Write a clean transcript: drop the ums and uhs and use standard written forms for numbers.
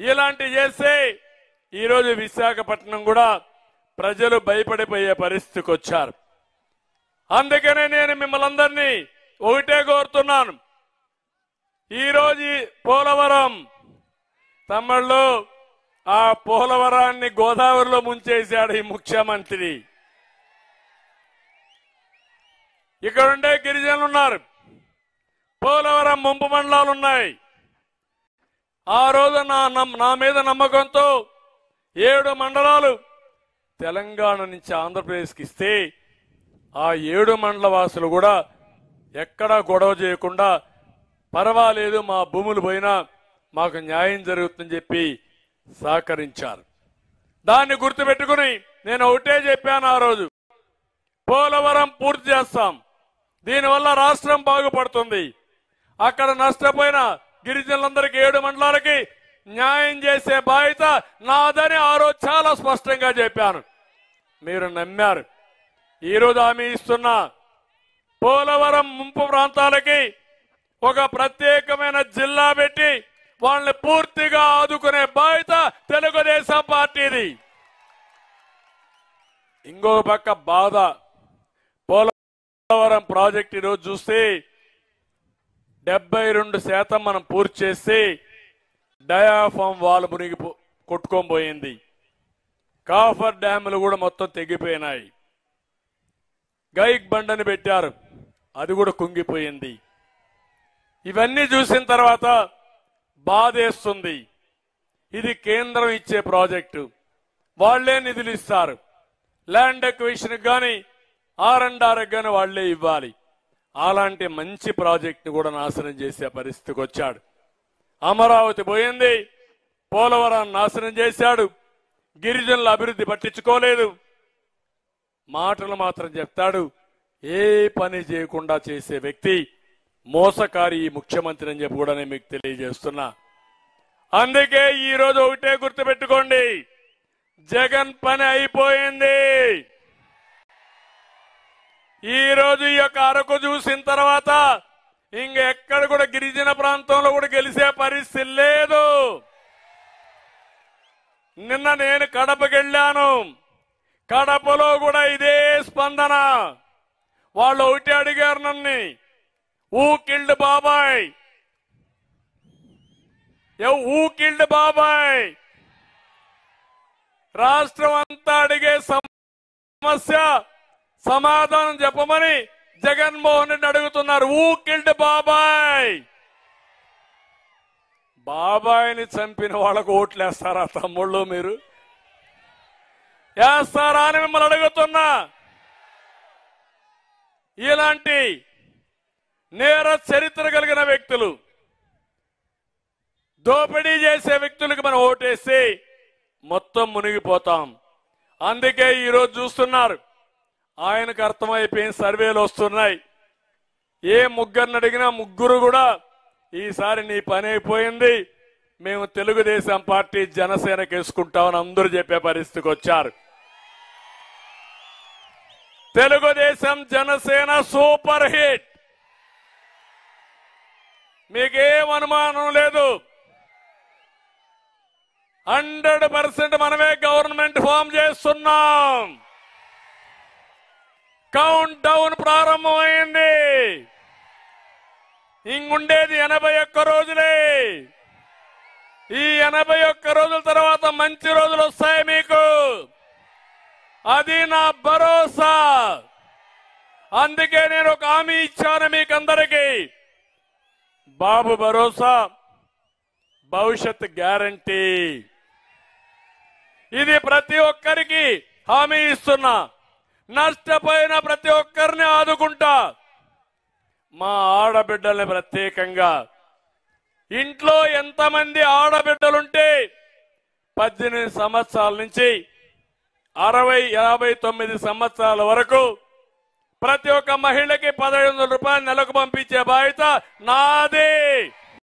ఇలాంటి చేస్తే ఈరోజు విశాఖపట్నం కూడా ప్రజలు భయపడిపోయే పరిస్థితికి వచ్చారు. అందుకనే నేను మిమ్మల్ని అందరినీ ఒకటే కోరుతున్నాను. ఈరోజు పోలవరం తమిళలో ఆ పోలవరాన్ని గోదావరిలో ముంచేశాడు ఈ ముఖ్యమంత్రి. ఇక్కడ ఉండే గిరిజనులు ఉన్నారు, పోలవరం ముంపు మండలాలు ఉన్నాయి. ఆ రోజు నా మీద నమ్మకంతో 7 మండలాలు తెలంగాణ నుంచి ఆంధ్రప్రదేశ్కి ఇస్తే ఆ 7 మండల వాసులు కూడా ఎక్కడా గొడవ చేయకుండా పర్వాలేదు మా భూములు పోయినా మాకు న్యాయం జరుగుతుందని చెప్పి సహకరించారు. దాన్ని గుర్తుపెట్టుకుని నేను ఒకటే చెప్పాను ఆ రోజు, పోలవరం పూర్తి చేస్తాం, దీనివల్ల రాష్ట్రం బాగుపడుతుంది. అక్కడ నష్టపోయిన గిరిజనులందరికీ 7 మండలాలకి న్యాయం చేసే బాధ్యత నాదని ఆ రోజు చాలా స్పష్టంగా చెప్పాను. మీరు నమ్మారు. ఈరోజు హామీ ఇస్తున్నా, పోలవరం ముంపు ప్రాంతాలకి ఒక ప్రత్యేకమైన జిల్లా పెట్టి వాళ్ళని పూర్తిగా ఆదుకునే బాధ్యత తెలుగుదేశం పార్టీది. ఇంకో పక్క బాధ, పోలవరం ప్రాజెక్ట్ ఈరోజు చూస్తే 72% మనం పూర్తి చేసి డయాఫామ్ వాల్ మునిగి కొట్టుకొని పోయింది. కాఫర్ డ్యాములు కూడా మొత్తం తెగిపోయినాయి. గైక్ బండని పెట్టారు, అది కూడా కుంగిపోయింది. ఇవన్నీ చూసిన తర్వాత బాధేస్తుంది. ఇది కేంద్రం ఇచ్చే ప్రాజెక్టు, వాళ్లే నిధులు ఇస్తారు. ల్యాండ్ ఎక్విజిషన్ కానీ R&R కానీ వాళ్లే ఇవ్వాలి. అలాంటి మంచి ప్రాజెక్టు కూడా నాశనం చేసే పరిస్థితికి వచ్చాడు. అమరావతి పోయింది, పోలవరాన్ని నాశనం చేశాడు. గిరిజనుల అభివృద్ధి పట్టించుకోలేదు, మాటలు మాత్రం చెప్తాడు. ఏ పని చేయకుండా చేసే వ్యక్తి మోసకారి ఈ ముఖ్యమంత్రి అని చెప్పి కూడా నేను మీకు తెలియజేస్తున్నా. అందుకే ఈ రోజు ఒకటే గుర్తుపెట్టుకోండి, జగన్ పని అయిపోయింది. ఈ రోజు ఈ యొక్క అరకు చూసిన తర్వాత ఇంకెక్కడ కూడా గిరిజన ప్రాంతంలో కూడా గెలిచే పరిస్థితి లేదు. నిన్న నేను కడపకి వెళ్ళాను, కడపలో కూడా ఇదే స్పందన. వాళ్ళు ఒకటి అడిగారు నన్ను, ఊ కిల్డ్ బాబాయ్, ఊ కిల్డ్ బాబాయ్. రాష్ట్రం అంతా అడిగే సమస్య సమాధానం చెప్పమని జగన్మోహన్ రెడ్డి అడుగుతున్నారు. ఊ కిల్డ్ బాబాయ్. బాబాయిని చంపిన వాళ్ళకు ఓట్లేస్తారా తమ్ముళ్ళు? మీరు వేస్తారా అని మిమ్మల్ని అడుగుతున్నా. ఇలాంటి నేర చరిత్ర కలిగిన వ్యక్తులు, దోపిడీ చేసే వ్యక్తులకు మనం ఓటేసి మొత్తం మునిగిపోతాం. అందుకే ఈరోజు చూస్తున్నారు, ఆయనకు అర్థమైపోయిన సర్వేలు వస్తున్నాయి. ఏ ముగ్గురిని అడిగినా ముగ్గురు కూడా ఈసారి నీ పని అయిపోయింది, మేము తెలుగుదేశం పార్టీ జనసేనకి వేసుకుంటామని అందరూ చెప్పే పరిస్థితికి వచ్చారు. తెలుగుదేశం జనసేన సూపర్ హిట్, మీకేం అనుమానం లేదు. 100% మనమే గవర్నమెంట్ ఫామ్ చేస్తున్నాం. కౌంట్ డౌన్ ప్రారంభమైంది. ఇంగుండేది 81 రోజులే. ఈ 81 రోజుల తర్వాత మంచి రోజులు వస్తాయి మీకు, అది నా భరోసా. అందుకే నేను ఒక హామీ ఇచ్చాను మీకందరికీ, బాబు భరోసా, భవిష్యత్ గ్యారంటీ. ఇది ప్రతి ఒక్కరికి హామీ ఇస్తున్నా. నష్టపోయిన ప్రతి ఒక్కరిని ఆదుకుంటా. మా ఆడబిడ్డల్ని ప్రత్యేకంగా, ఇంట్లో ఎంతమంది ఆడబిడ్డలుంటే 18 సంవత్సరాల నుంచి 60-59 సంవత్సరాల వరకు ప్రతి ఒక్క మహిళకి 1500 రూపాయలు నెలకు పంపించే బాధ్యత నాది.